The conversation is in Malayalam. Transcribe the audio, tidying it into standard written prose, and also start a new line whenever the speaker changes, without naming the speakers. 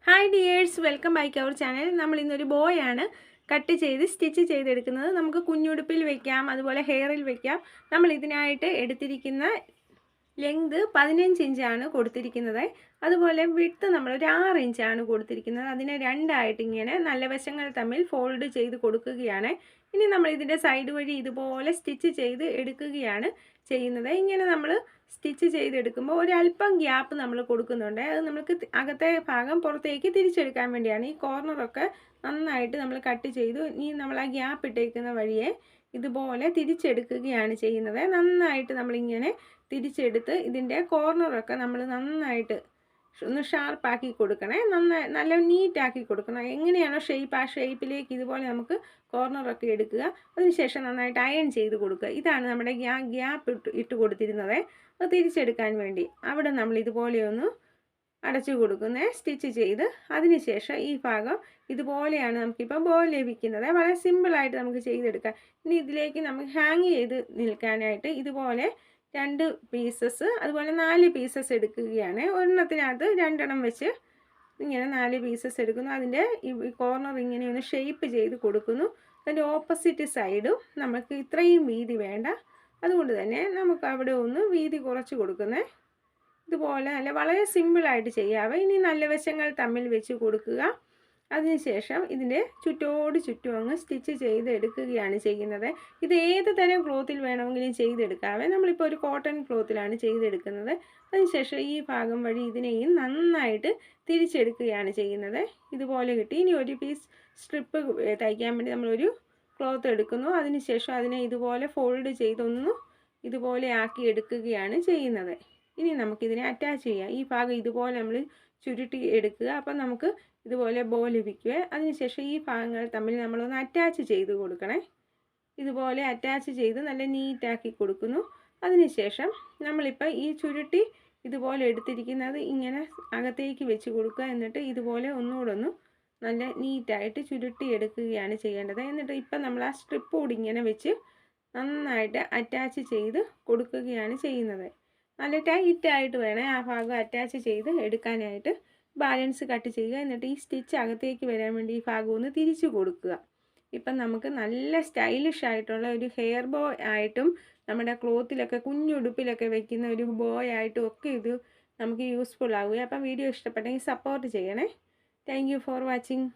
Hi dears, welcome back our channel. നമ്മൾ ഇന്നൊരു ബോയാണ് കട്ട് ചെയ്ത് സ്റ്റിച്ച് ചെയ്തെടുക്കുന്നത്. നമുക്ക് കുഞ്ഞുടുപ്പിൽ വെക്കാം, അതുപോലെ ഹെയറിൽ വെക്കാം. നമ്മൾ ഇതിനായിട്ട് എടുത്തിരിക്കുന്ന ലെങ്ത് 15 ഇഞ്ചാണ് കൊടുത്തിരിക്കുന്നത്. അതുപോലെ വിഡ്ത്ത് നമ്മളൊരു 6 ഇഞ്ചാണ് കൊടുത്തിരിക്കുന്നത്. അതിനെ രണ്ടായിട്ട് ഇങ്ങനെ നല്ല വശങ്ങൾ തമ്മിൽ ഫോൾഡ് ചെയ്ത് കൊടുക്കുകയാണ്. ഇനി നമ്മൾ ഇതിൻ്റെ സൈഡ് വഴി ഇതുപോലെ സ്റ്റിച്ച് ചെയ്ത് എടുക്കുകയാണ് ചെയ്യുന്നത്. ഇങ്ങനെ നമ്മൾ സ്റ്റിച്ച് ചെയ്തെടുക്കുമ്പോൾ ഒരല്പം ഗ്യാപ്പ് നമ്മൾ കൊടുക്കുന്നുണ്ട്. അത് നമുക്ക് അകത്തെ ഭാഗം പുറത്തേക്ക് തിരിച്ചെടുക്കാൻ വേണ്ടിയാണ്. ഈ കോർണറൊക്കെ നന്നായിട്ട് നമ്മൾ കട്ട് ചെയ്തു. ഇനി നമ്മൾ ആ ഗ്യാപ്പ് ഇട്ടേക്കുന്ന വഴിയെ ഇതുപോലെ തിരിച്ചെടുക്കുകയാണ് ചെയ്യുന്നത്. നന്നായിട്ട് നമ്മളിങ്ങനെ തിരിച്ചെടുത്ത് ഇതിൻ്റെ കോർണറൊക്കെ നമ്മൾ നന്നായിട്ട് ഒന്ന് ഷാർപ്പാക്കി കൊടുക്കണേ. നല്ല നീറ്റാക്കി കൊടുക്കണം. എങ്ങനെയാണോ ഷേപ്പ്, ആ ഷേപ്പിലേക്ക് ഇതുപോലെ നമുക്ക് കോർണറൊക്കെ എടുക്കുക. അതിനുശേഷം നന്നായിട്ട് അയൺ ചെയ്ത് കൊടുക്കുക. ഇതാണ് നമ്മുടെ ഗ്യാപ്പ് ഇട്ട് കൊടുത്തിരുന്നത്. അത് തിരിച്ചെടുക്കാൻ വേണ്ടി അവിടെ നമ്മൾ ഇതുപോലെ ഒന്ന് അടച്ചു കൊടുക്കുന്നത്, സ്റ്റിച്ച് ചെയ്ത്. അതിനുശേഷം ഈ ഭാഗം ഇതുപോലെയാണ് നമുക്കിപ്പോൾ ബോ ലഭിക്കുന്നത്. വളരെ സിമ്പിളായിട്ട് നമുക്ക് ചെയ്തെടുക്കാം. ഇനി ഇതിലേക്ക് നമുക്ക് ഹാങ് ചെയ്ത് നിൽക്കാനായിട്ട് ഇതുപോലെ 2 പീസസ്, അതുപോലെ 4 പീസസ് എടുക്കുകയാണ്. ഒരെണ്ണത്തിനകത്ത് 2 എണ്ണം വെച്ച് ഇങ്ങനെ 4 പീസസ് എടുക്കുന്നു. അതിൻ്റെ ഈ കോർണർ ഇങ്ങനെ ഒന്ന് ഷേപ്പ് ചെയ്ത് കൊടുക്കുന്നു. അതിൻ്റെ ഓപ്പോസിറ്റ് സൈഡും നമുക്ക് ഇത്രയും വീതി വേണ്ട, അതുകൊണ്ട് തന്നെ നമുക്ക് അവിടെ ഒന്ന് വീതി കുറച്ച് കൊടുക്കുന്നത്. ഇതുപോലെ വളരെ സിമ്പിളായിട്ട് ചെയ്യാവേ. ഇനി നല്ല വശങ്ങൾ തമ്മിൽ വെച്ച് കൊടുക്കുക. അതിനുശേഷം ഇതിൻ്റെ ചുറ്റും അങ്ങ് സ്റ്റിച്ച് ചെയ്ത് എടുക്കുകയാണ് ചെയ്യുന്നത്. ഇത് ഏത് തരം ക്ലോത്തിൽ വേണമെങ്കിലും ചെയ്തെടുക്കാവേ. നമ്മളിപ്പോൾ ഒരു കോട്ടൺ ക്ലോത്തിലാണ് ചെയ്തെടുക്കുന്നത്. അതിനുശേഷം ഈ ഭാഗം വഴി ഇതിനെയും നന്നായിട്ട് തിരിച്ചെടുക്കുകയാണ് ചെയ്യുന്നത്. ഇതുപോലെ കിട്ടി. ഇനി ഒരു പീസ് സ്ട്രിപ്പ് തയ്ക്കാൻ വേണ്ടി നമ്മളൊരു ക്ലോത്ത് എടുക്കുന്നു. അതിനുശേഷം അതിനെ ഇതുപോലെ ഫോൾഡ് ചെയ്തൊന്ന് ഇതുപോലെ ആക്കി എടുക്കുകയാണ് ചെയ്യുന്നത്. ഇനി നമുക്കിതിനെ അറ്റാച്ച് ചെയ്യാം. ഈ ഭാഗം ഇതുപോലെ നമ്മൾ ചുരുട്ടി എടുക്കുക. അപ്പം നമുക്ക് ഇതുപോലെ ബോ ലഭിക്കുക. അതിനുശേഷം ഈ ഭാഗങ്ങൾ തമ്മിൽ നമ്മളൊന്ന് അറ്റാച്ച് ചെയ്ത് കൊടുക്കണേ. ഇതുപോലെ അറ്റാച്ച് ചെയ്ത് നല്ല നീറ്റാക്കി കൊടുക്കുന്നു. അതിനുശേഷം നമ്മളിപ്പോൾ ഈ ചുരുട്ടി ഇതുപോലെ എടുത്തിരിക്കുന്നത് ഇങ്ങനെ അകത്തേക്ക് വെച്ച് കൊടുക്കുക. എന്നിട്ട് ഇതുപോലെ ഒന്നുകൂടെ നല്ല നീറ്റായിട്ട് ചുരുട്ടി എടുക്കുകയാണ് ചെയ്യേണ്ടത്. എന്നിട്ട് ഇപ്പം നമ്മൾ ആ സ്ട്രിപ്പ് കൂടി ഇങ്ങനെ വെച്ച് നന്നായിട്ട് അറ്റാച്ച് ചെയ്ത് കൊടുക്കുകയാണ് ചെയ്യുന്നത്. നല്ല ടൈറ്റായിട്ട് വേണേ ആ ഭാഗം അറ്റാച്ച് ചെയ്ത് എടുക്കാനായിട്ട്. ബാലൻസ് കട്ട് ചെയ്യുക. എന്നിട്ട് ഈ സ്റ്റിച്ച് അകത്തേക്ക് വരാൻ വേണ്ടി ഈ ഭാഗം ഒന്ന് തിരിച്ചു കൊടുക്കുക. ഇപ്പം നമുക്ക് നല്ല സ്റ്റൈലിഷ് ആയിട്ടുള്ള ഒരു ഹെയർ ബോ ആയിട്ടും നമ്മുടെ ക്ലോത്തിലൊക്കെ കുഞ്ഞുടുപ്പിലൊക്കെ വെക്കുന്ന ഒരു ബോ ആയിട്ടും ഒക്കെ ഇത് നമുക്ക് യൂസ്ഫുൾ ആവുക. അപ്പം വീഡിയോ ഇഷ്ടപ്പെട്ടെങ്കിൽ സപ്പോർട്ട് ചെയ്യണേ. Thank you for watching.